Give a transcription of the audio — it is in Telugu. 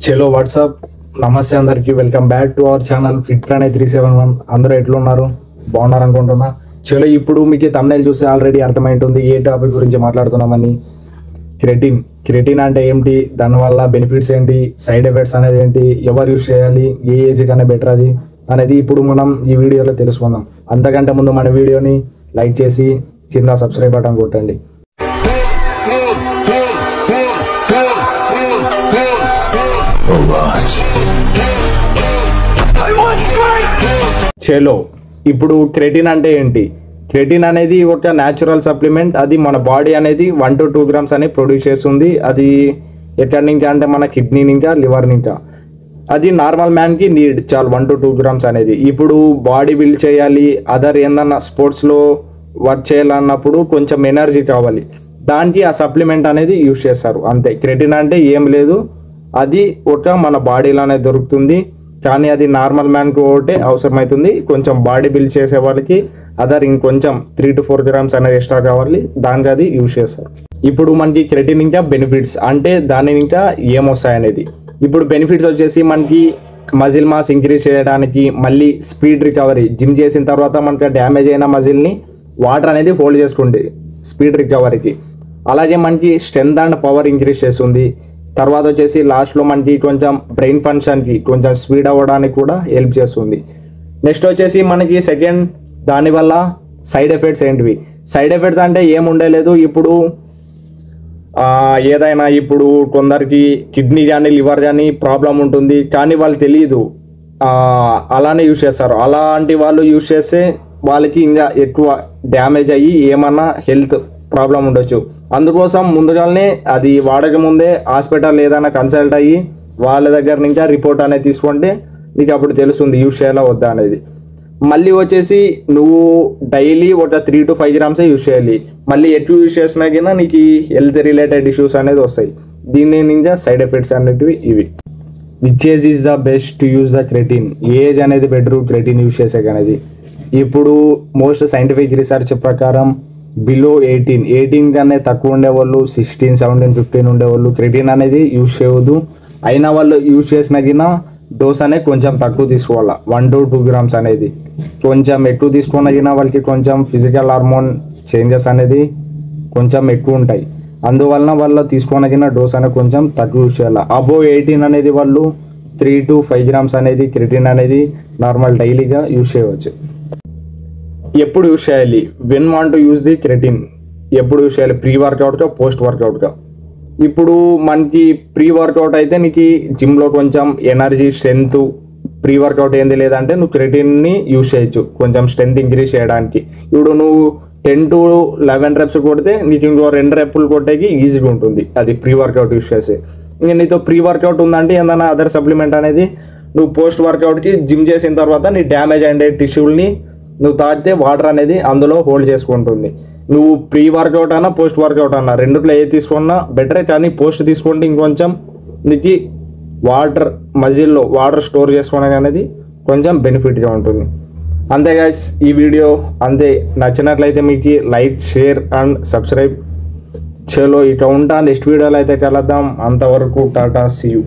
చలో వాట్సాప్ నమస్తే అందరికీ welcome back to our channel fit Pranay 371. అందరూ ఎట్లున్నారు? బాగున్నారు అనుకుంటున్నా. చలో ఇప్పుడు మీకు thumbnail చూసి ఆల్రెడీ అర్థమైంటుంది ఏ టాపిక్ గురించి మాట్లాడుతున్నామని. క్రెటిన్ అంటే ఏంటి, దానివల్ల బెనిఫిట్స్ ఏంటి, సైడ్ ఎఫెక్ట్స్ అనేది ఏంటి, ఎవరు యూస్ చేయాలి, ఏ ఏజ్ కన్నా బెటర్ అది అనేది ఇప్పుడు మనం ఈ వీడియోలో తెలుసుకుందాం. అంతకంటే ముందు మన వీడియోని లైక్ చేసి కింద సబ్స్క్రైబ్ బటన్ కొట్టండి. చలో ఇప్పుడు క్రెటిన్ అంటే ఏంటి? క్రెటిన్ అనేది ఒక న్యాచురల్ సప్లిమెంట్. అది మన బాడీ అనేది 1 to 2 grams అనేది ప్రొడ్యూస్ చేస్తుంది. అది ఎక్కడి నుంచి అంటే మన కిడ్నీ ఇంకా లివర్ ఇంకా. అది నార్మల్ మ్యాన్కి నీడ్ చాలు 1 to 2 grams అనేది. ఇప్పుడు బాడీ బిల్డ్ చేయాలి, అదర్ ఏందన్నా స్పోర్ట్స్లో వర్క్ చేయాలన్నప్పుడు కొంచెం ఎనర్జీ కావాలి, దానికి ఆ సప్లిమెంట్ అనేది యూజ్ చేస్తారు అంతే. క్రెటిన్ అంటే ఏం లేదు, అది ఒక మన బాడీలోనే దొరుకుతుంది, కానీ అది నార్మల్ మ్యాన్కి ఒకటే అవసరమవుతుంది. కొంచెం బాడీ బిల్డ్ చేసే వాళ్ళకి అదర్ ఇంకొంచెం 3 to 4 grams అనేది ఎక్స్ట్రా కావాలి, దానికి అది యూజ్ చేస్తారు. ఇప్పుడు మనకి క్రెటిన్ ఇంకా బెనిఫిట్స్ అంటే దాని ఇంకా ఏమొస్తాయి అనేది. ఇప్పుడు బెనిఫిట్స్ వచ్చేసి మనకి మజిల్ మాస్ ఇంక్రీజ్ చేయడానికి, మళ్ళీ స్పీడ్ రికవరీ, జిమ్ చేసిన తర్వాత మనకి డ్యామేజ్ అయిన మజిల్ని వాటర్ అనేది హోల్డ్ చేసుకుంటుంది స్పీడ్ రికవరీకి. అలాగే మనకి స్ట్రెంత్ అండ్ పవర్ ఇంక్రీజ్ చేస్తుంది. తర్వాత వచ్చేసి లాస్ట్లో మనకి కొంచెం బ్రెయిన్ ఫంక్షన్కి కొంచెం స్పీడ్ అవ్వడానికి కూడా హెల్ప్ చేస్తుంది. నెక్స్ట్ వచ్చేసి మనకి సెకండ్ దానివల్ల సైడ్ ఎఫెక్ట్స్ ఏంటివి? సైడ్ ఎఫెక్ట్స్ అంటే ఏముండలేదు. ఇప్పుడు ఏదైనా ఇప్పుడు కొందరికి కిడ్నీ కానీ లివర్ కానీ ప్రాబ్లం ఉంటుంది, కానీ వాళ్ళు తెలియదు, అలానే యూజ్ చేస్తారు. అలాంటి వాళ్ళు యూజ్ చేస్తే వాళ్ళకి ఇంకా ఎక్కువ డ్యామేజ్ అయ్యి ఏమన్నా హెల్త్ ప్రాబ్లం ఉండొచ్చు. అందుకోసం ముందుగానే అది వాడకముందే హాస్పిటల్ ఏదైనా కన్సల్ట్ అయ్యి వాళ్ళ దగ్గర ఇంకా రిపోర్ట్ అనేది తీసుకుంటే నీకు అప్పుడు తెలుస్తుంది యూజ్ చేయాలా వద్దా అనేది. మళ్ళీ వచ్చేసి నువ్వు డైలీ ఒక 3 to 5 grams యూజ్ చేయాలి. మళ్ళీ ఎక్కువ యూజ్ చేసినా కన్నా నీకు హెల్త్ రిలేటెడ్ ఇష్యూస్ అనేది వస్తాయి. దీన్ని ఇంకా సైడ్ ఎఫెక్ట్స్ అనేటివి ఇవి. Which age is the best to use the creatine? Age అనేది బెటర్ క్రెటిన్ యూజ్ చేసే అనేది. ఇప్పుడు మోస్ట్ సైంటిఫిక్ రీసెర్చ్ ప్రకారం బిలో 18 కన్నా తక్కువ ఉండేవాళ్ళు, 16, 17, 15 ఉండేవాళ్ళు క్రెటిన్ అనేది యూజ్ చేయవద్దు. అయినా వాళ్ళు యూజ్ చేసిన కింద డోస్ అనేది కొంచెం తక్కువ తీసుకోవాలి, 1 to 2 grams అనేది. కొంచెం ఎక్కువ తీసుకున్న కింద వాళ్ళకి కొంచెం ఫిజికల్ హార్మోన్ చేంజెస్ అనేది కొంచెం ఎక్కువ ఉంటాయి. అందువలన వాళ్ళు తీసుకున్న కింద డోస్ అనేది కొంచెం తక్కువ యూజ్ చేయాలి. అబోవ్ 18 అనేది వాళ్ళు 3 to 5 grams అనేది క్రెటిన్ అనేది నార్మల్ డైలీగా యూజ్ చేయవచ్చు. ఎప్పుడు యూజ్ చేయాలి? When want to use the creatine ఎప్పుడు యూజ్ చేయాలి? ప్రీ వర్కౌట్గా, పోస్ట్ వర్కౌట్గా. ఇప్పుడు మనకి ప్రీ వర్కౌట్ అయితే నీకు జిమ్లో కొంచెం ఎనర్జీ స్ట్రెంత్, ప్రీ వర్కౌట్ ఏంది లేదంటే నువ్వు క్రెటిన్ని యూజ్ చేయొచ్చు కొంచెం స్ట్రెంత్ ఇంక్రీజ్ చేయడానికి. ఇప్పుడు నువ్వు 10 to 11 reps కొడితే నీకు ఇంకో 2 reps కొట్టేకి ఈజీగా ఉంటుంది అది ప్రీ వర్కౌట్ యూజ్ చేస్తే. ఇంకా నీతో ప్రీ వర్కౌట్ ఉందంటే ఏదైనా అదర్ సప్లిమెంట్ అనేది నువ్వు పోస్ట్ వర్కౌట్కి జిమ్ చేసిన తర్వాత నీ డ్యామేజ్ అయ్యే టిష్యూల్ని నువ్వు తాగితే వాటర్ అనేది అందులో హోల్డ్ చేసుకుంటుంది. నువ్వు ప్రీ వర్కౌట్ అన్నా పోస్ట్ వర్కౌట్ అన్నా రెండుట్లో ఏది తీసుకున్నా బెటరే, కానీ పోస్ట్ తీసుకుంటే ఇంకొంచెం నీకు వాటర్ మజిల్లో వాటర్ స్టోర్ చేసుకోవడానికి అనేది కొంచెం బెనిఫిట్గా ఉంటుంది. అంతే గైస్, ఈ వీడియో అంతే. నచ్చినట్లయితే మీకు లైక్, షేర్ అండ్ సబ్స్క్రైబ్. చలో ఇక ఉంటా, నెక్స్ట్ వీడియోలో అయితే కలుద్దాం. అంతవరకు టాటా, సీ యూ.